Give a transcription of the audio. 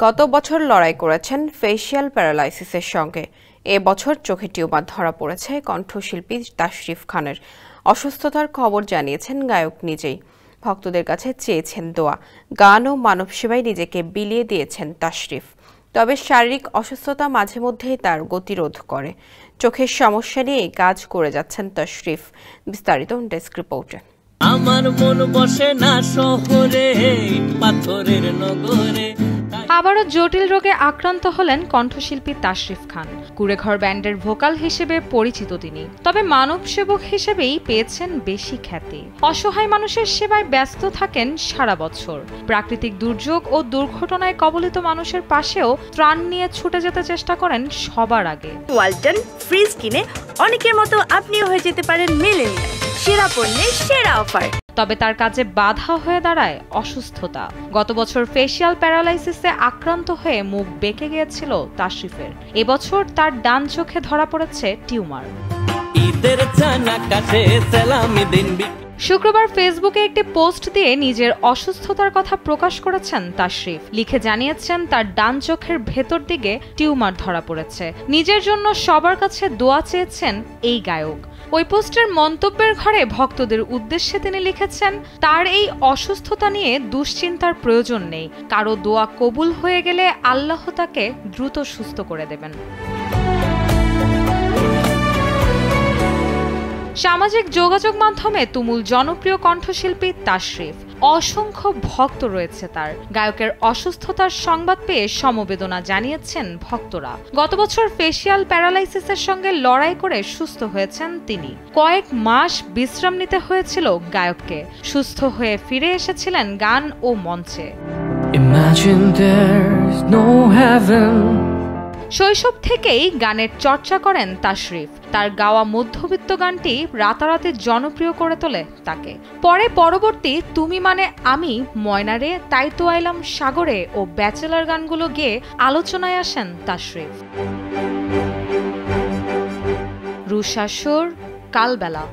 গত বছর লড়াই করেছেন ফেসিয়াল প্যারালাইসিসের সঙ্গে। এ বছর চোখে টিউমার ধরা পড়েছে কণ্ঠশিল্পী তাশরিফ খানের। অসুস্থতার খবর জানিয়েছেন গায়ক নিজেই। ভক্তদের কাছে চেয়েছেন দোয়া। গান ও মানব সেবায় নিজেকে বিলিয়ে দিয়েছেন তাশরিফ। তবে শারীরিক অসুস্থতা মাঝে মধ্যেই তার গতিরোধ করে। চোখের সমস্যা নিয়ে কাজ করে যাচ্ছেন তাশরিফ। বিস্তারিত ডেস্ক রিপোর্টে। আমার মন বসে না শহরে, পাথরের নগরে। আবারও জটিল রোগে আক্রান্ত হলেন কণ্ঠশিল্পী তাশরিফ খান। কুড়েঘর ব্যান্ডের ভোকাল হিসেবে পরিচিত তিনি, তবে মানব সেবক হিসেবেই পেয়েছেন বেশি খ্যাতি। অসহায় মানুষের সেবায় ব্যস্ত থাকেন সারা বছর। প্রাকৃতিক দুর্যোগ ও দুর্ঘটনায় কবলিত মানুষের পাশেও ত্রাণ নিয়ে ছুটে যেতে চেষ্টা করেন সবার আগে। ওয়ালটন ফ্রিজ কিনে অনেকের মতো আপনিও হয়ে যেতে পারেন মিলেনিয়াল। সেরা পণ্যের সেরা অফার। তবে তার কাজে বাধা হয়ে দাঁড়ায় অসুস্থতা। গত বছর ফেসিয়াল প্যারালাইসিসে আক্রান্ত হয়ে মুখ বেঁকে গিয়েছিল তাশরিফের। এবছর তার ডান চোখে ধরা পড়েছে টিউমার। শুক্রবার ফেসবুকে একটি পোস্ট দিয়ে নিজের অসুস্থতার কথা প্রকাশ করেছেন তাশরিফ। লিখে জানিয়েছেন তার ডান চোখের ভেতর দিকে টিউমার ধরা পড়েছে। নিজের জন্য সবার কাছে দোয়া চেয়েছেন এই গায়ক। ওই পোস্টের মন্তব্যের ঘরে ভক্তদের উদ্দেশ্যে তিনি লিখেছেন, তার এই অসুস্থতা নিয়ে দুশ্চিন্তার প্রয়োজন নেই। কারো দোয়া কবুল হয়ে গেলে আল্লাহ তাকে দ্রুত সুস্থ করে দেবেন। সামাজিক যোগাযোগ মাধ্যমে তুমুল জনপ্রিয় কণ্ঠশিল্পী তাশরিফ। অসংখ্য ভক্ত রয়েছে তার। গায়কের অসুস্থতার সংবাদ পেয়ে সমবেদনা জানিয়েছেন ভক্তরা। গত বছর ফেসিয়াল প্যারালাইসিসের সঙ্গে লড়াই করে সুস্থ হয়েছেন তিনি। কয়েক মাস বিশ্রাম নিতে হয়েছিল গায়ককে। সুস্থ হয়ে ফিরে এসেছিলেন গান ও মঞ্চে। শৈশব থেকেই গানের চর্চা করেন তাশরিফ। তার গাওয়া মধ্যবিত্ত গানটি রাতারাতি জনপ্রিয় করে তোলে তাকে। পরবর্তী তুমি মানে আমি, ময়নারে, তাই তো আইলাম সাগরে ও ব্যাচেলার গানগুলো গেয়ে আলোচনায় আসেন তাশরিফ। রুশাসুর, কালবেলা।